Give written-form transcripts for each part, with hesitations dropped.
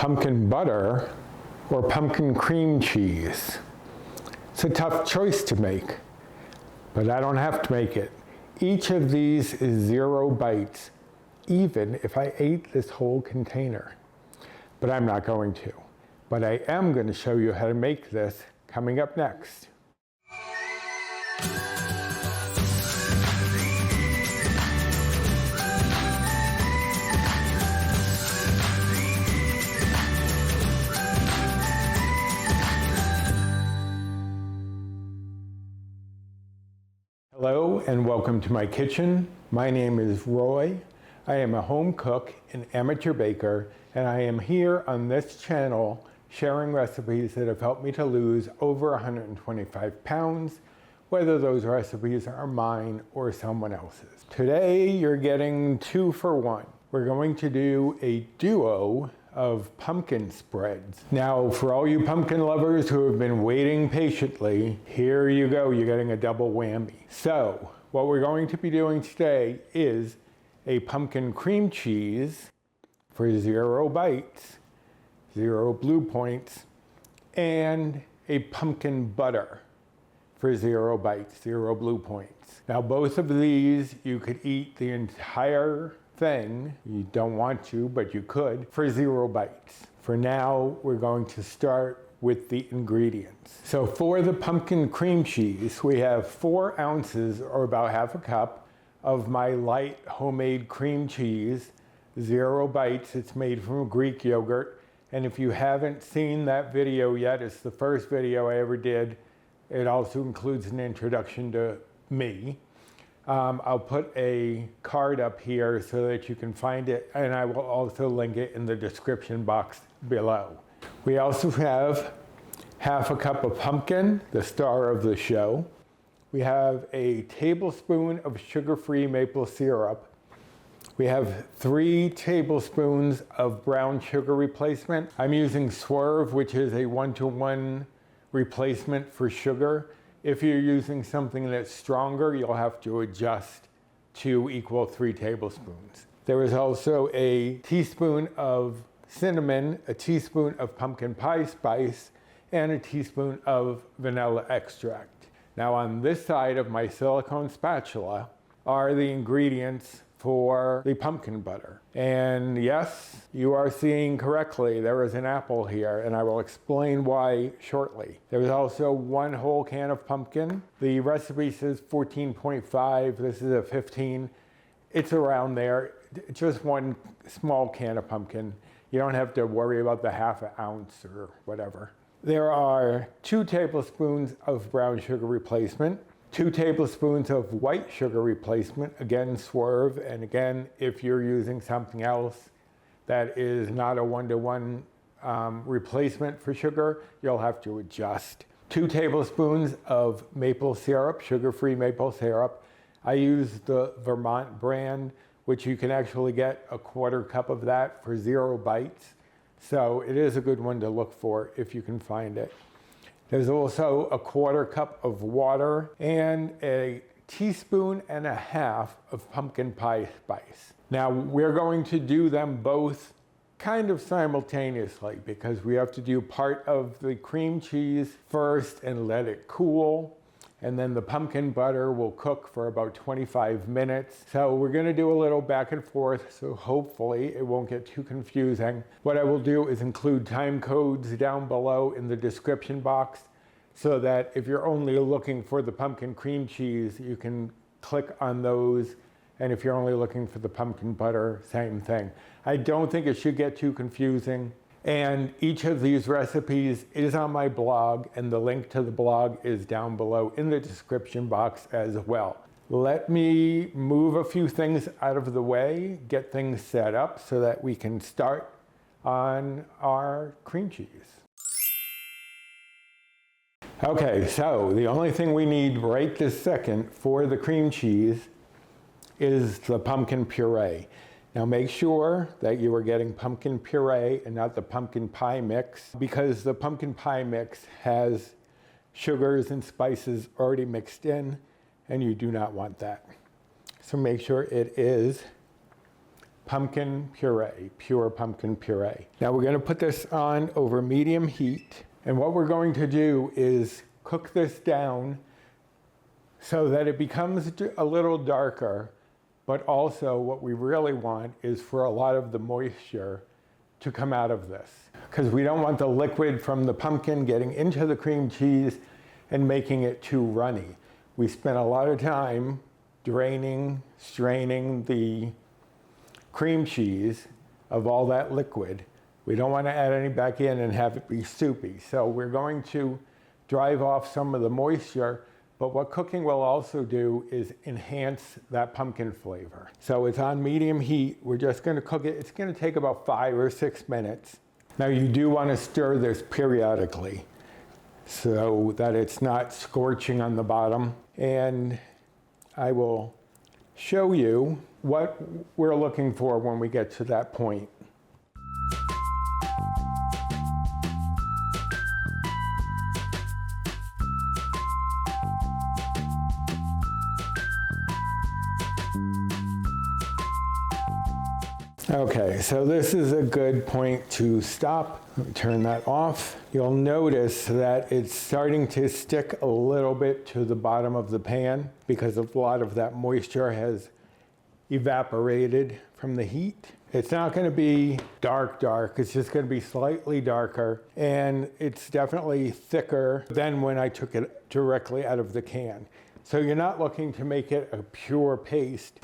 pumpkin butter or pumpkin cream cheese. It's a tough choice to make, but I don't have to make it. Each of these is 0 bites, even if I ate this whole container. But I'm not going to. But I am going to show you how to make this coming up next. Hello and welcome to my kitchen. My name is Roy. I am a home cook and amateur baker, and I am here on this channel sharing recipes that have helped me to lose over 125 pounds, whether those recipes are mine or someone else's. Today you're getting 2 for 1. We're going to do a duo of pumpkin spreads. Now, for all you pumpkin lovers who have been waiting patiently, here you go, you're getting a double whammy. So, what we're going to be doing today is a pumpkin cream cheese for 0 bites, 0 blue points, and a pumpkin butter for 0 bites, 0 blue points. Now, both of these, you could eat the entire thing. You don't want to, but you could, for 0 bites. For now, we're going to start with the ingredients. So for the pumpkin cream cheese, we have 4 ounces, or about half a cup, of my light homemade cream cheese, 0 bites. It's made from Greek yogurt. And if you haven't seen that video yet, it's the first video I ever did. It also includes an introduction to me. I'll put a card up here so that you can find it, and I will also link it in the description box below. We also have half a cup of pumpkin, the star of the show. We have a tablespoon of sugar-free maple syrup. We have 3 tablespoons of brown sugar replacement. I'm using Swerve, which is a 1-to-1 replacement for sugar. If you're using something that's stronger, you'll have to adjust to equal 3 tablespoons. There is also a teaspoon of cinnamon, a teaspoon of pumpkin pie spice, and a teaspoon of vanilla extract. Now on this side of my silicone spatula are the ingredients for the pumpkin butter. And yes, you are seeing correctly, there is an apple here, and I will explain why shortly. There is also 1 whole can of pumpkin. The recipe says 14.5, this is a 15. It's around there, just 1 small can of pumpkin. You don't have to worry about the half an ounce or whatever. There are 2 tablespoons of brown sugar replacement, 2 tablespoons of white sugar replacement, again Swerve, and again if you're using something else that is not a 1-to-1 replacement for sugar, you'll have to adjust. 2 tablespoons of maple syrup, sugar-free maple syrup. I use the Vermont brand, which you can actually get a 1/4 cup of that for 0 bites. So it is a good one to look for if you can find it. There's also a 1/4 cup of water and a teaspoon and a half of pumpkin pie spice. Now we're going to do them both kind of simultaneously because we have to do part of the cream cheese first and let it cool. And then the pumpkin butter will cook for about 25 minutes. So we're gonna do a little back and forth, so hopefully it won't get too confusing. What I will do is include time codes down below in the description box so that if you're only looking for the pumpkin cream cheese, you can click on those. And if you're only looking for the pumpkin butter, same thing. I don't think it should get too confusing. And each of these recipes is on my blog, and the link to the blog is down below in the description box as well. Let me move a few things out of the way, get things set up so that we can start on our cream cheese. Okay, so the only thing we need right this second for the cream cheese is the pumpkin puree. Now make sure that you are getting pumpkin puree and not the pumpkin pie mix, because the pumpkin pie mix has sugars and spices already mixed in, and you do not want that. So make sure it is pumpkin puree, pure pumpkin puree. Now we're going to put this on over medium heat, and what we're going to do is cook this down so that it becomes a little darker, but also what we really want is for a lot of the moisture to come out of this, because we don't want the liquid from the pumpkin getting into the cream cheese and making it too runny. We spent a lot of time draining, straining the cream cheese of all that liquid. We don't want to add any back in and have it be soupy. So we're going to drive off some of the moisture, but what cooking will also do is enhance that pumpkin flavor. So it's on medium heat. We're just going to cook it. It's going to take about 5 or 6 minutes. Now you do want to stir this periodically so that it's not scorching on the bottom. And I will show you what we're looking for when we get to that point. Okay, so this is a good point to stop. Let me turn that off. You'll notice that it's starting to stick a little bit to the bottom of the pan because a lot of that moisture has evaporated from the heat. It's not going to be dark, it's just going to be slightly darker, and it's definitely thicker than when I took it directly out of the can. So you're not looking to make it a pure paste.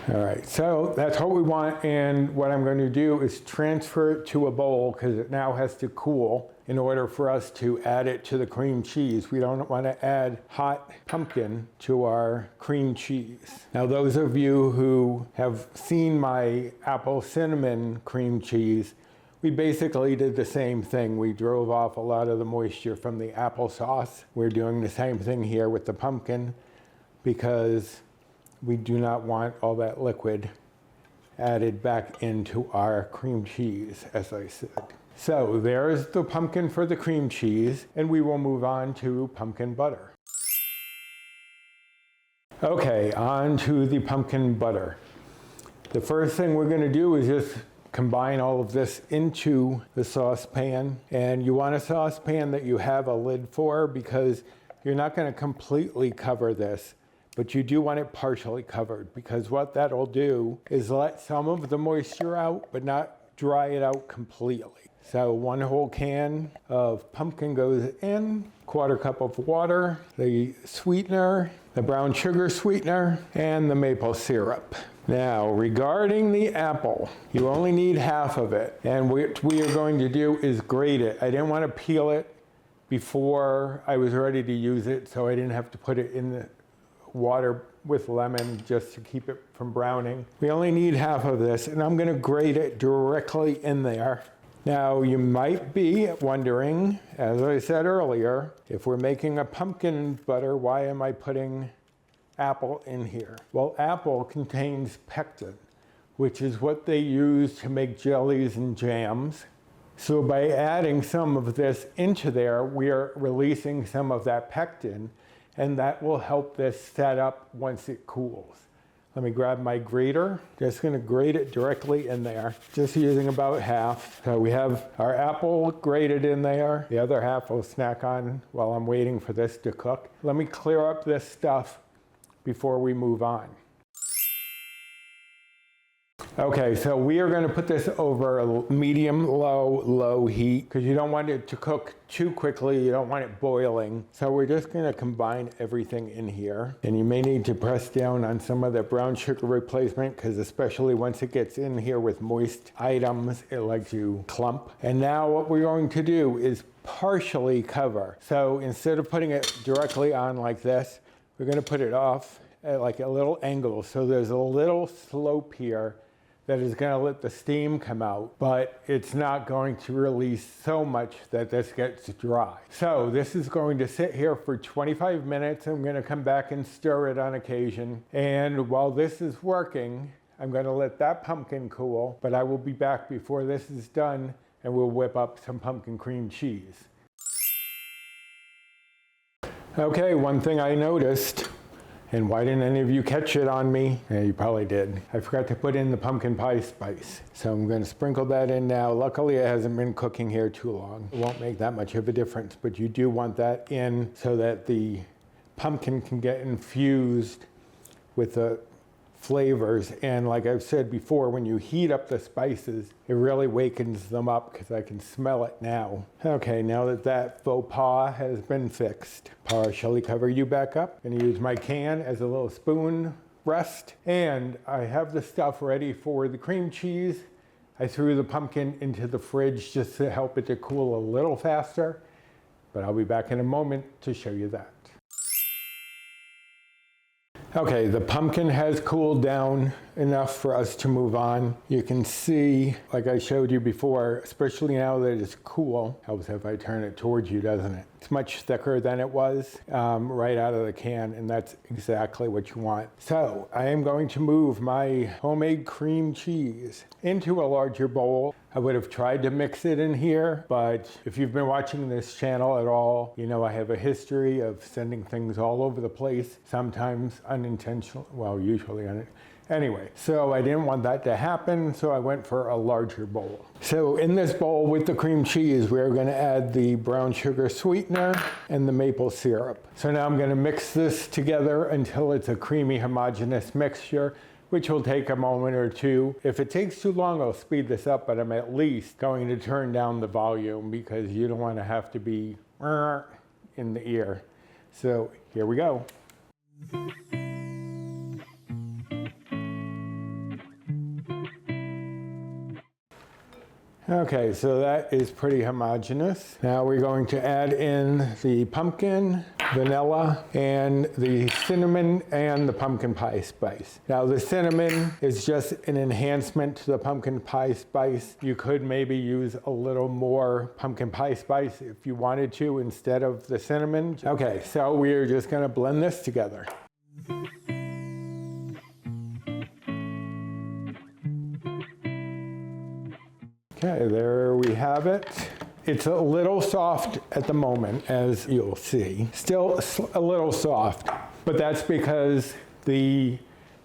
All right, so that's what we want, and what I'm going to do is transfer it to a bowl because it now has to cool in order for us to add it to the cream cheese. We don't want to add hot pumpkin to our cream cheese. Now those of you who have seen my apple cinnamon cream cheese, we basically did the same thing. We drove off a lot of the moisture from the applesauce. We're doing the same thing here with the pumpkin because we do not want all that liquid added back into our cream cheese, as I said. So there's the pumpkin for the cream cheese, and we will move on to pumpkin butter. Okay, on to the pumpkin butter. The first thing we're going to do is just combine all of this into the saucepan, and you want a saucepan that you have a lid for because you're not going to completely cover this, but you do want it partially covered because what that'll do is let some of the moisture out but not dry it out completely. So 1 whole can of pumpkin goes in, 1/4 cup of water, the sweetener, the brown sugar sweetener, and the maple syrup. Now, regarding the apple, you only need half of it. And what we are going to do is grate it. I didn't want to peel it before I was ready to use it, so I didn't have to put it in the water with lemon just to keep it from browning. We only need half of this, and I'm going to grate it directly in there. Now, you might be wondering, as I said earlier, if we're making a pumpkin butter, why am I putting apple in here? Well, apple contains pectin, which is what they use to make jellies and jams. So by adding some of this into there, we are releasing some of that pectin, and that will help this set up once it cools. Let me grab my grater. Just going to grate it directly in there, just using about half. So we have our apple grated in there. The other half we'll snack on while I'm waiting for this to cook. Let me clear up this stuff before we move on. Okay, so we are going to put this over a medium-low heat because you don't want it to cook too quickly. You don't want it boiling. So we're just going to combine everything in here. And you may need to press down on some of the brown sugar replacement because especially once it gets in here with moist items, it likes to clump. And now what we're going to do is partially cover. So instead of putting it directly on like this, we're going to put it off at like a little angle. So there's a little slope here that is going to let the steam come out, but it's not going to release so much that this gets dry. So this is going to sit here for 25 minutes. I'm going to come back and stir it on occasion. And while this is working, I'm going to let that pumpkin cool, but I will be back before this is done and we'll whip up some pumpkin cream cheese. Okay, one thing I noticed And why didn't any of you catch it on me? Yeah, you probably did. I forgot to put in the pumpkin pie spice. So I'm going to sprinkle that in now. Luckily, it hasn't been cooking here too long. It won't make that much of a difference, but you do want that in so that the pumpkin can get infused with the flavors. And like I've said before, when you heat up the spices, it really wakens them up because I can smell it now. Okay, now that that faux pas has been fixed, partially cover you back up. I'm gonna use my can as a little spoon rest. And I have the stuff ready for the cream cheese. I threw the pumpkin into the fridge just to help it to cool a little faster, but I'll be back in a moment to show you that. Okay, the pumpkin has cooled down enough for us to move on. You can see, like I showed you before, especially now that it's cool, helps if I turn it towards you, doesn't it? It's much thicker than it was right out of the can, and that's exactly what you want. So I am going to move my homemade cream cheese into a larger bowl. I would have tried to mix it in here, but if you've been watching this channel at all, you know I have a history of sending things all over the place, sometimes unintentional, well, usually unintentional. Anyway, so I didn't want that to happen, so I went for a larger bowl. So in this bowl with the cream cheese, we're going to add the brown sugar sweetener and the maple syrup. So now I'm going to mix this together until it's a creamy, homogeneous mixture, which will take a moment or two. If it takes too long, I'll speed this up, but I'm at least going to turn down the volume because you don't want to have to be in the ear. So here we go. Okay, so that is pretty homogeneous. Now we're going to add in the pumpkin, vanilla, and the cinnamon and the pumpkin pie spice. Now the cinnamon is just an enhancement to the pumpkin pie spice. You could maybe use a little more pumpkin pie spice if you wanted to instead of the cinnamon. Okay, so we're just gonna blend this together. Okay, there we have it. It's a little soft at the moment, as you'll see. Still a little soft, but that's because the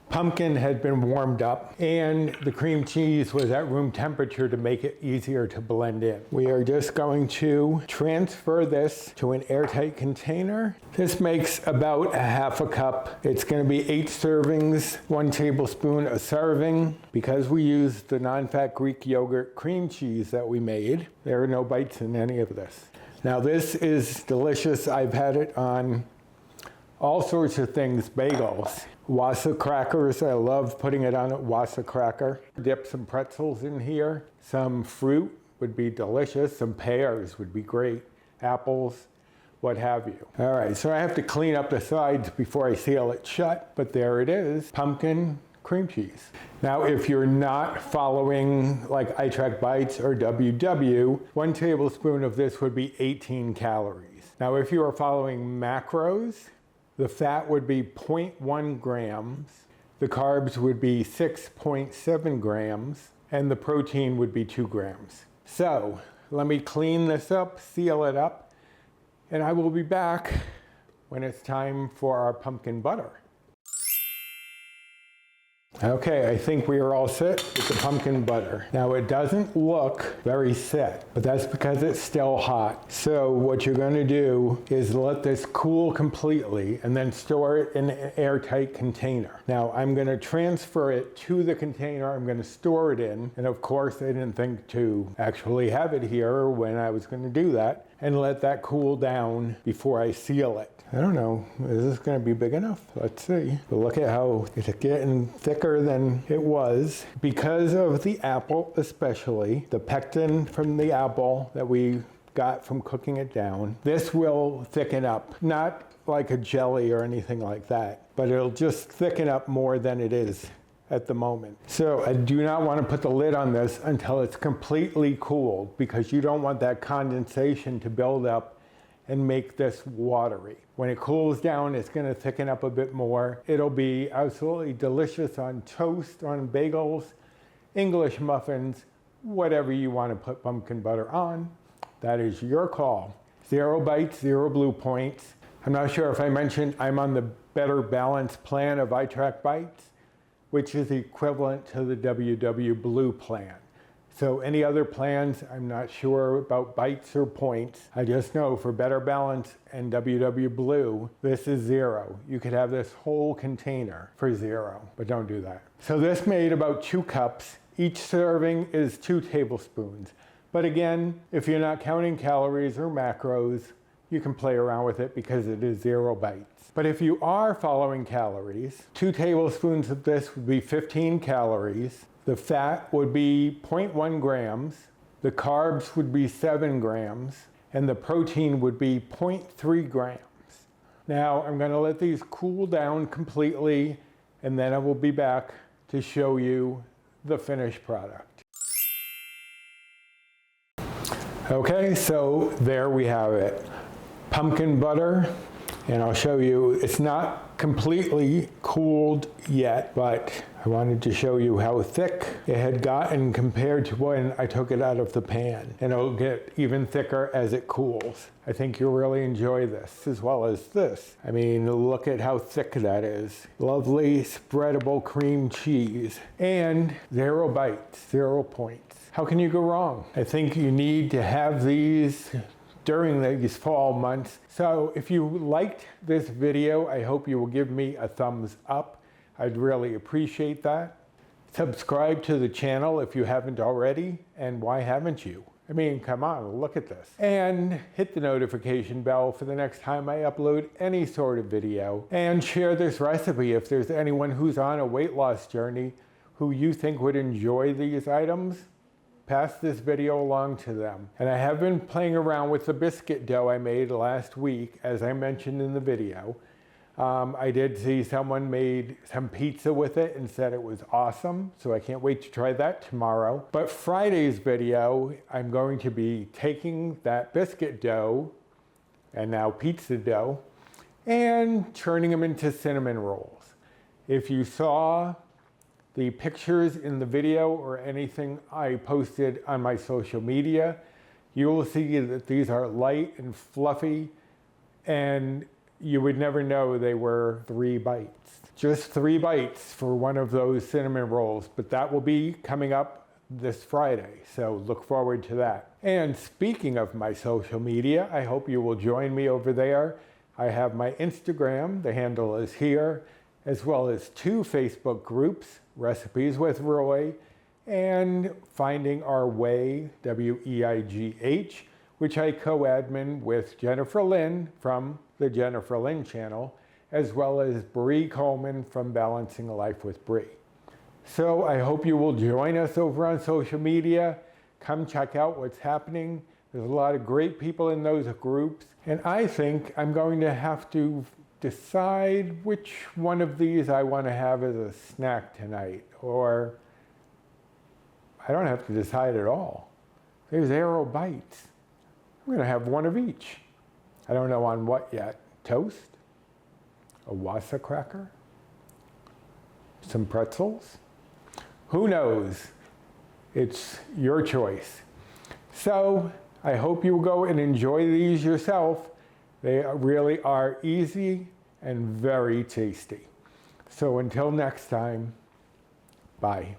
pumpkin had been warmed up and the cream cheese was at room temperature to make it easier to blend in. We are just going to transfer this to an airtight container. This makes about a half a cup. It's going to be 8 servings, 1 tablespoon a serving. Because we used the non-fat Greek yogurt cream cheese that we made, there are no bites in any of this. Now this is delicious. I've had it on all sorts of things, bagels. Wasa crackers, I love putting it on a wasa cracker. Dip some pretzels in here. Some fruit would be delicious. Some pears would be great. Apples, what have you. All right, so I have to clean up the sides before I seal it shut, but there it is, pumpkin cream cheese. Now, if you're not following like iTrack Bites or WW, 1 tablespoon of this would be 18 calories. Now, if you are following macros, the fat would be 0.1 grams, the carbs would be 6.7 grams, and the protein would be 2 grams. So let me clean this up, seal it up, and I will be back when it's time for our pumpkin butter. Okay, I think we are all set with the pumpkin butter. Now it doesn't look very set, but that's because it's still hot. So what you're going to do is let this cool completely and then store it in an airtight container. Now I'm going to transfer it to the container I'm going to store it in, and of course I didn't think to actually have it here when I was going to do that, and let that cool down before I seal it. I don't know, is this going to be big enough? Let's see. But look at how it's getting thicker than it was. Because of the apple especially, the pectin from the apple that we got from cooking it down, this will thicken up. Not like a jelly or anything like that, but it'll just thicken up more than it is at the moment. So I do not want to put the lid on this until it's completely cooled, because you don't want that condensation to build up and make this watery. When it cools down, it's going to thicken up a bit more. It'll be absolutely delicious on toast, on bagels, English muffins, whatever you want to put pumpkin butter on. That is your call. 0 bites, 0 blue points. I'm not sure if I mentioned I'm on the Better Balanced plan of iTrack Bites, which is equivalent to the WW Blue plan. So any other plans, I'm not sure about bites or points. I just know for Better Balance and WW Blue, this is 0. You could have this whole container for 0, but don't do that. So this made about 2 cups. Each serving is 2 tablespoons. But again, if you're not counting calories or macros, you can play around with it because it is 0 bites. But if you are following calories, 2 tablespoons of this would be 15 calories. The fat would be 0.1 grams. The carbs would be 7 grams. And the protein would be 0.3 grams. Now I'm going to let these cool down completely, and then I will be back to show you the finished product. Okay, so there we have it. Pumpkin butter, and I'll show you, it's not completely cooled yet, but I wanted to show you how thick it had gotten compared to when I took it out of the pan. And it'll get even thicker as it cools. I think you'll really enjoy this as well as this. I mean, look at how thick that is. Lovely spreadable cream cheese and 0 bites, 0 points. How can you go wrong? I think you need to have these during these fall months. So if you liked this video, I hope you will give me a thumbs up. I'd really appreciate that. Subscribe to the channel if you haven't already, and why haven't you? I mean, come on, look at this. And hit the notification bell for the next time I upload any sort of video. And share this recipe if there's anyone who's on a weight loss journey who you think would enjoy these items. Pass this video along to them. And I have been playing around with the biscuit dough I made last week, as I mentioned in the video. I did see someone made some pizza with it and said it was awesome, so I can't wait to try that tomorrow. But Friday's video, I'm going to be taking that biscuit dough, and now pizza dough, and turning them into cinnamon rolls. If you saw the pictures in the video or anything I posted on my social media, you will see that these are light and fluffy, and you would never know they were 3 bites. Just 3 bites for one of those cinnamon rolls, but that will be coming up this Friday, so look forward to that. And speaking of my social media, I hope you will join me over there. I have my Instagram, the handle is here, as well as 2 Facebook groups, Recipes with Roy and Finding Our Way, WEIGH, which I co-admin with Jennifer Lynn from the Jennifer Lynn channel, as well as Bree Coleman from Balancing a Life with Bree. So I hope you will join us over on social media. Come check out what's happening. There's a lot of great people in those groups, and I think I'm going to have to decide which one of these I want to have as a snack tonight, or I don't have to decide at all. There's 0 bites. I'm going to have one of each. I don't know on what yet. Toast? A Wassa cracker? Some pretzels? Who knows? It's your choice. So I hope you will go and enjoy these yourself. They really are easy and very tasty. So until next time, bye.